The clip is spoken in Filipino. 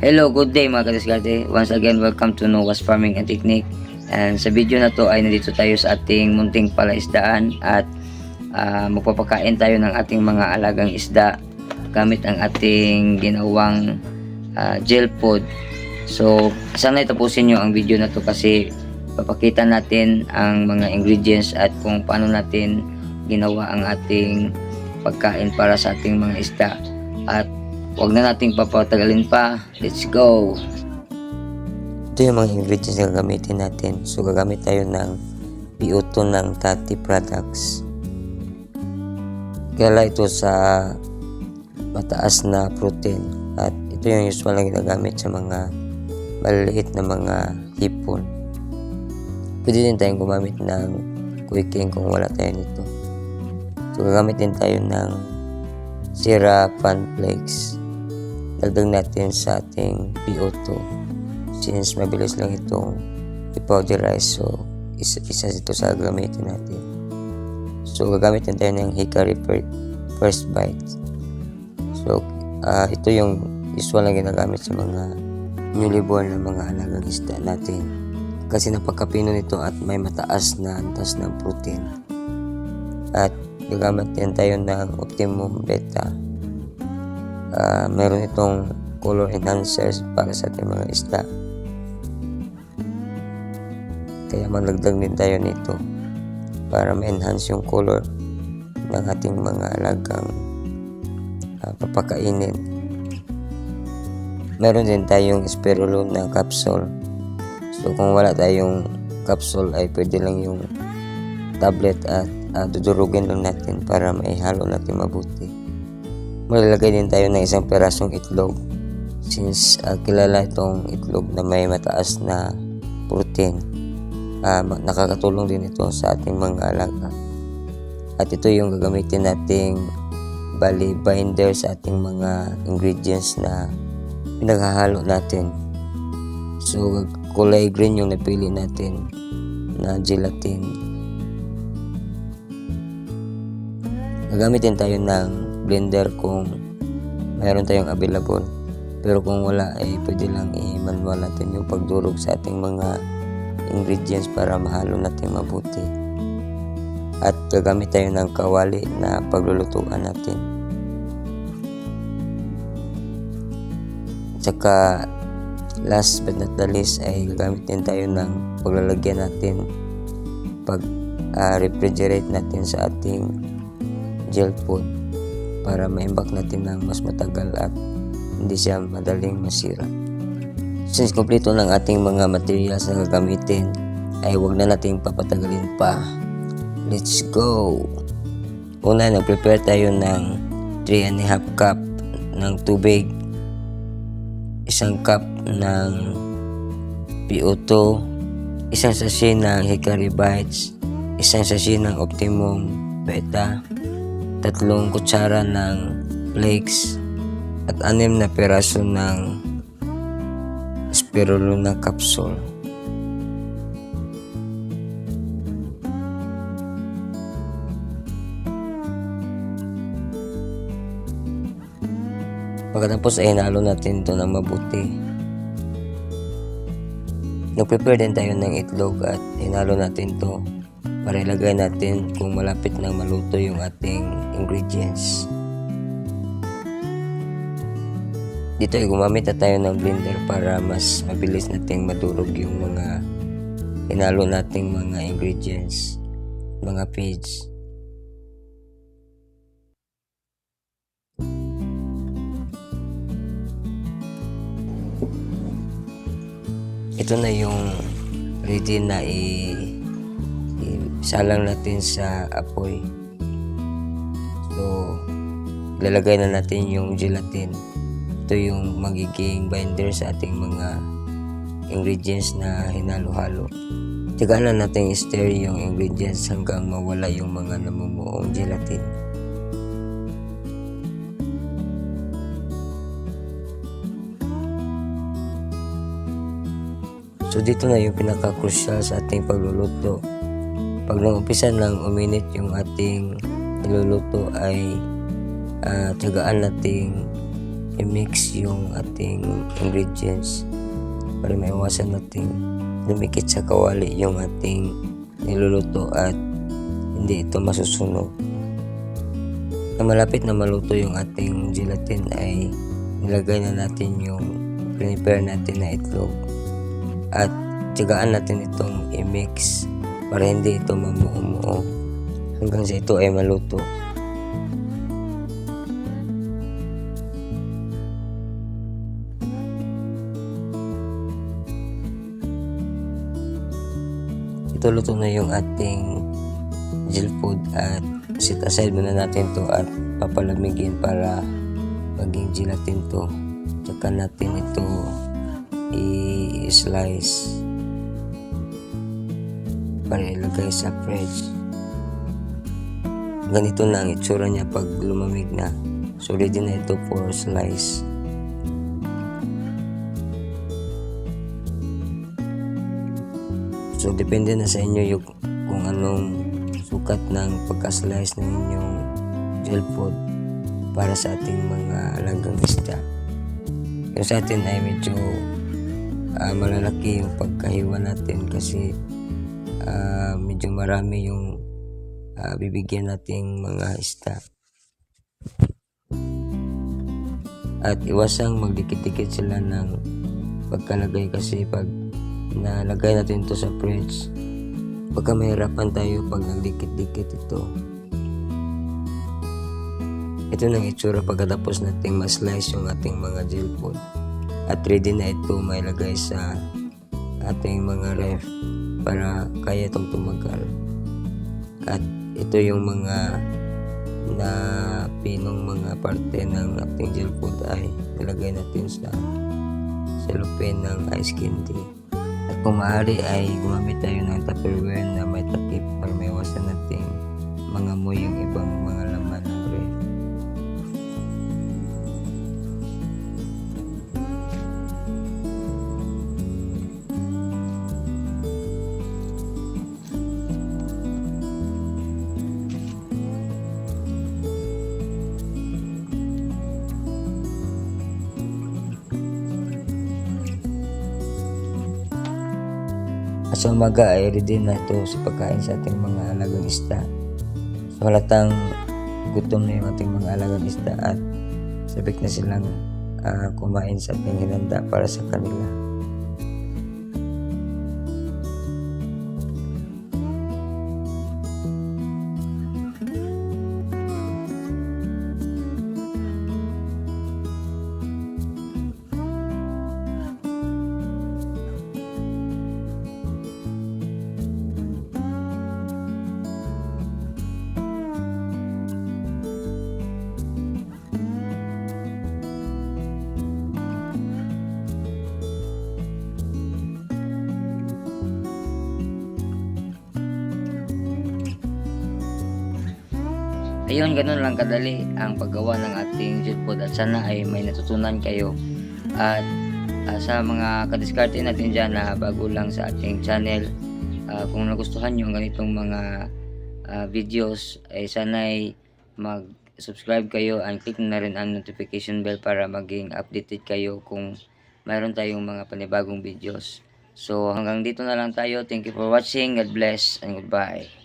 Hello, good day mga kadiskarte. Once again, welcome to Noah's Farming and Technique. And sa video na to ay nandito tayo sa ating munting palaisdaan at magpapakain tayo ng ating mga alagang isda gamit ang ating ginawang gel food. So, sana tapusin nyo ang video na to kasi papakita natin ang mga ingredients at kung paano natin ginawa ang ating pagkain para sa ating mga isda. At huwag na nating papatagalin pa. Let's go! Ito yung mga ingredients na gagamitin natin. So gagamit tayo ng PO2 ng Tati Products. Kaya ito sa mataas na protein. At ito yung usual na ginagamit sa mga maliliit na mga hipon. Pwede din tayong gumamit ng Quicking kung wala tayo nito. So gagamit din tayo ng Sira Pan Flakes. Dagdag natin sa ating PO2 since mabilis lang itong i-powderize, so isa ito sa gagamitin natin. So gagamitin tayo ng Hickory First Bite. So ito yung usual na ginagamit sa mga newly born na mga alagang isda natin kasi napakapino nito at may mataas na antas ng protein. At gagamit din tayo ng Optimum Beta. Meron itong color enhancers para sa ating mga isda. Kaya magdagdag din tayo nito para ma-enhance yung color ng ating mga alagang papakainin. Meron din tayong Spirulina na capsule. So kung wala tayong capsule ay pwede lang yung tablet at dudurugin lang natin para maihalo natin mabuti. Maglalagay din tayo ng isang perasong itlog since kilala itong itlog na may mataas na protein. Nakakatulong din ito sa ating mga alaga. At ito yung gagamitin nating bali binder sa ating mga ingredients na pinaghahalo natin. So kulay green yung napili natin na gelatin. Gagamitin tayo ng blender kung mayroon tayong available, pero kung wala ay pwede lang i-manual natin yung pagdurog sa ating mga ingredients para mahalo natin mabuti. At gagamit tayo ng kawali na paglulutuan natin. Tsaka last but not the least ay gagamit din tayo ng paglalagyan natin pag refrigerate natin sa ating gel food para ma-imbak natin ng mas matagal at hindi siya madaling masira. Since kompleto ng ating mga materials na gagamitin ay huwag na nating papatagalin pa. Let's go! Una, nag-prepare tayo ng 3.5 cup ng tubig, 1 cup ng PO2, 1 sachet ng Hickory Bites, 1 sachet ng Optimum Beta, 3 kutsara ng flakes at 6 na peraso ng Spirulina capsule. Pagkatapos ay hinalo natin ito ng mabuti. Nag-prepare din tayo ng itlog at hinalo natin ito para ilagay natin kung malapit nang maluto yung ating ingredients. Dito ay gumamit na tayo ng blender para mas mabilis nating madurog yung mga hinalo nating mga ingredients, mga feeds. Ito na yung ready na isalang natin sa apoy. So ilalagay na natin yung gelatin. Ito yung magiging binder sa ating mga ingredients na hinalo-halo. Tigaan na natin i-stir yung ingredients hanggang mawala yung mga namumuong gelatin. So dito na yung pinaka-crucial sa ating pagluluto. Pag nang-umpisa nang uminit yung ating niluluto ay tiyagaan nating i-mix yung ating ingredients para maiwasan nating lumikit sa kawali yung ating niluluto at hindi ito masusunog. Na malapit na maluto yung ating gelatin ay nilagay na natin yung prepare natin na itlog at tiyagaan natin itong i-mix para hindi ito mamuo-muo hanggang sa ito ay maluto. Ito luto na yung ating gel food at set aside muna natin to at papalamigin para maging gelatin to. Tsaka natin ito i-slice para ilagay sa fridge. Ganito na ang itsura niya pag lumamig na. So ready na ito for slice. So depende na sa inyo yung kung anong sukat ng pagka-slice ng inyong gel food para sa ating mga alagang isda. Yung sa atin ay medyo malalaki yung pagkahiwa natin kasi medyo marami yung bibigyan nating mga isda. At iwasang magdikit-dikit sila ng pagkalagay kasi pag nalagay natin ito sa fridge, baka mahirapan tayo pag nagdikit-dikit ito. Ito nang itsura pagkatapos nating ma-slice yung ating mga gel food at ready na ito mailagay sa ating mga ref para kaya itong tumagal. At ito yung mga na pinong mga parte ng ating gel food ay nilagay natin sa cellophane ng ice candy. At kung maaari ay gumamit tayo ng Tupperware na may takip para maiwasan natin mangamoy yung ibang mga laman ng ref. At sa umaga ay ready na ito sa pagkain sa ating mga alagang isda. So halatang gutom na yung ating mga alagang isda at sabik na silang kumain sa ating hinanda para sa kanila. Ayun, ganun lang kadali ang paggawa ng ating gel food at sana ay may natutunan kayo. At sa mga kadiskarte natin dyan na bago lang sa ating channel, kung nagustuhan nyo ang ganitong mga videos, ay sana ay mag-subscribe kayo and click na rin ang notification bell para maging updated kayo kung mayroon tayong mga panibagong videos. So hanggang dito na lang tayo. Thank you for watching. God bless and goodbye.